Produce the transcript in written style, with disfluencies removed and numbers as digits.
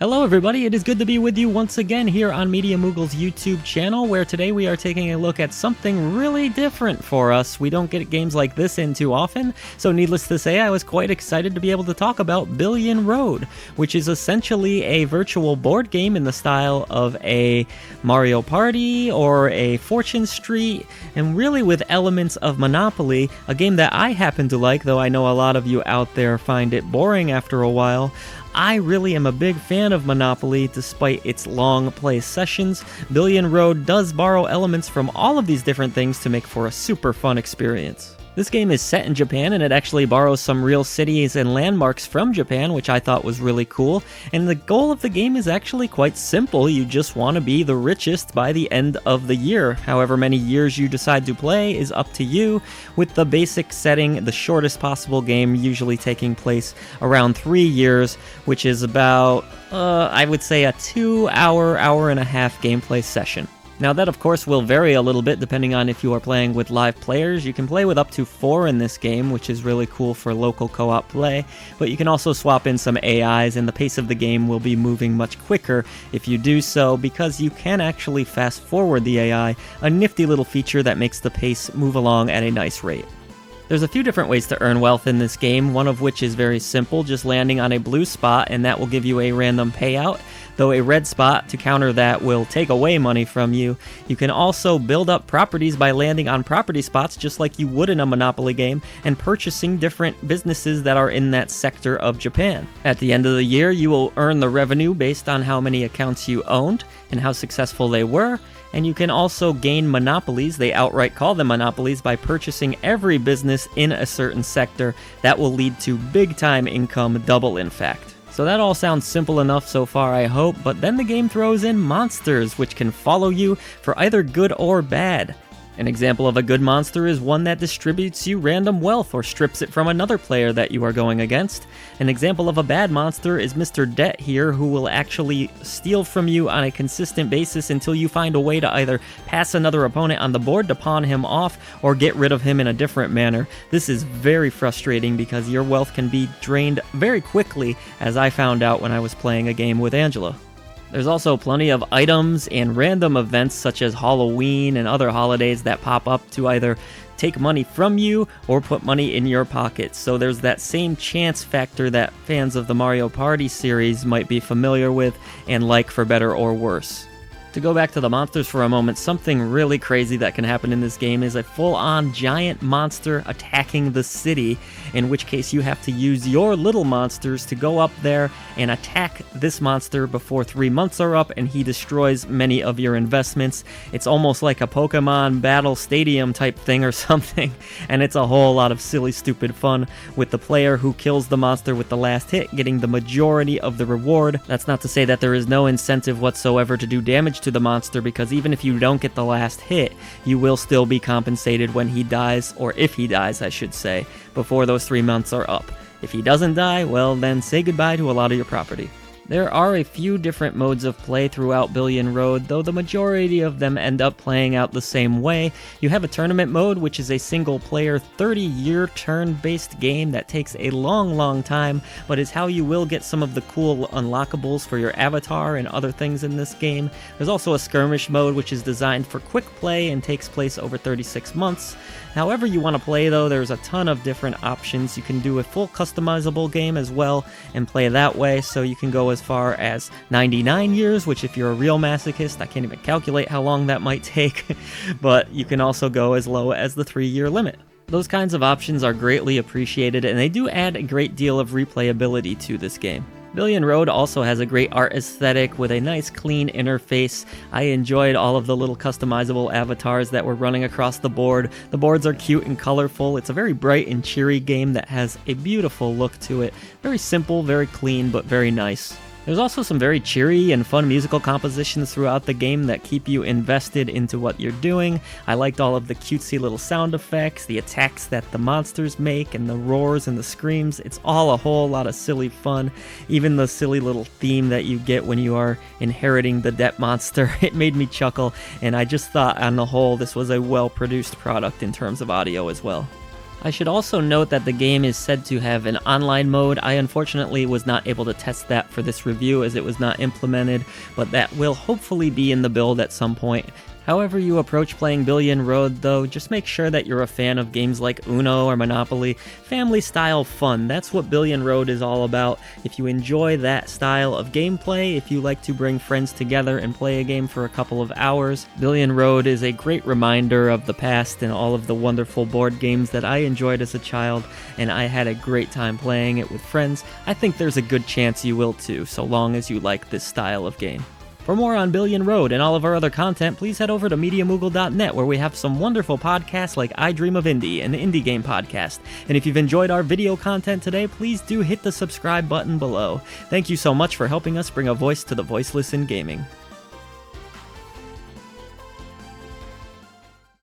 Hello everybody, it is good to be with you once again here on Media Moogle's YouTube channel, where today we are taking a look at something really different for us. We don't get games like this in too often, so needless to say, I was quite excited to be able to talk about Billion Road, which is essentially a virtual board game in the style of a Mario Party or a Fortune Street, and really with elements of Monopoly, a game that I happen to like, though I know a lot of you out there find it boring after a while. I really am a big fan of Monopoly, despite its long play sessions. Billion Road does borrow elements from all of these different things to make for a super fun experience. This game is set in Japan, and it actually borrows some real cities and landmarks from Japan, which I thought was really cool. And the goal of the game is actually quite simple. You just want to be the richest by the end of the year. However many years you decide to play is up to you, with the basic setting, the shortest possible game usually taking place around 3 years, which is about, I would say, a 2-hour, hour-and-a-half gameplay session. Now that of course will vary a little bit depending on if you are playing with live players. You can play with up to 4 in this game, which is really cool for local co-op play, but you can also swap in some AIs, and the pace of the game will be moving much quicker if you do so, because you can actually fast forward the AI, a nifty little feature that makes the pace move along at a nice rate. There's a few different ways to earn wealth in this game, one of which is very simple, just landing on a blue spot, and that will give you a random payout, though a red spot to counter that will take away money from you. You can also build up properties by landing on property spots just like you would in a Monopoly game, and purchasing different businesses that are in that sector of Japan. At the end of the year, you will earn the revenue based on how many accounts you owned and how successful they were. And you can also gain monopolies, they outright call them monopolies, by purchasing every business in a certain sector. That will lead to big time income, double in fact. So that all sounds simple enough so far, I hope, but then the game throws in monsters, which can follow you for either good or bad. An example of a good monster is one that distributes you random wealth or strips it from another player that you are going against. An example of a bad monster is Mr. Debt here, who will actually steal from you on a consistent basis until you find a way to either pass another opponent on the board to pawn him off or get rid of him in a different manner. This is very frustrating because your wealth can be drained very quickly, as I found out when I was playing a game with Angela. There's also plenty of items and random events such as Halloween and other holidays that pop up to either take money from you or put money in your pockets. So there's that same chance factor that fans of the Mario Party series might be familiar with and like, for better or worse. To go back to the monsters for a moment, something really crazy that can happen in this game is a full-on giant monster attacking the city, in which case you have to use your little monsters to go up there and attack this monster before 3 months are up, and he destroys many of your investments. It's almost like a Pokemon Battle Stadium type thing or something, and it's a whole lot of silly, stupid fun, with the player who kills the monster with the last hit getting the majority of the reward. That's not to say that there is no incentive whatsoever to do damage to the monster, because even if you don't get the last hit, you will still be compensated when he dies, or if he dies, I should say, before those 3 months are up. If he doesn't die, well then say goodbye to a lot of your property. There are a few different modes of play throughout Billion Road, though the majority of them end up playing out the same way. You have a tournament mode, which is a single-player, 30-year turn-based game that takes a long time, but is how you will get some of the cool unlockables for your avatar and other things in this game. There's also a Skirmish Mode, which is designed for quick play and takes place over 36 months. However you want to play, though, there's a ton of different options. You can do a full customizable game as well and play that way, so you can go as far as 99 years, which if you're a real masochist, I can't even calculate how long that might take, but you can also go as low as the 3-year limit. Those kinds of options are greatly appreciated, and they do add a great deal of replayability to this game. Billion Road also has a great art aesthetic with a nice clean interface. I enjoyed all of the little customizable avatars that were running across the board. The boards are cute and colorful. It's a very bright and cheery game that has a beautiful look to it. Very simple, very clean, but very nice. There's also some very cheery and fun musical compositions throughout the game that keep you invested into what you're doing. I liked all of the cutesy little sound effects, the attacks that the monsters make, and the roars and the screams. It's all a whole lot of silly fun. Even the silly little theme that you get when you are inheriting the debt monster, it made me chuckle, and I just thought on the whole this was a well-produced product in terms of audio as well. I should also note that the game is said to have an online mode. I unfortunately was not able to test that for this review as it was not implemented, but that will hopefully be in the build at some point. However you approach playing Billion Road, though, just make sure that you're a fan of games like Uno or Monopoly. Family-style fun, that's what Billion Road is all about. If you enjoy that style of gameplay, if you like to bring friends together and play a game for a couple of hours, Billion Road is a great reminder of the past and all of the wonderful board games that I enjoyed as a child, and I had a great time playing it with friends. I think there's a good chance you will too, so long as you like this style of game. For more on Billion Road and all of our other content, please head over to MediaMoogle.net, where we have some wonderful podcasts like I Dream of Indie, an indie game podcast. And if you've enjoyed our video content today, please do hit the subscribe button below. Thank you so much for helping us bring a voice to the voiceless in gaming.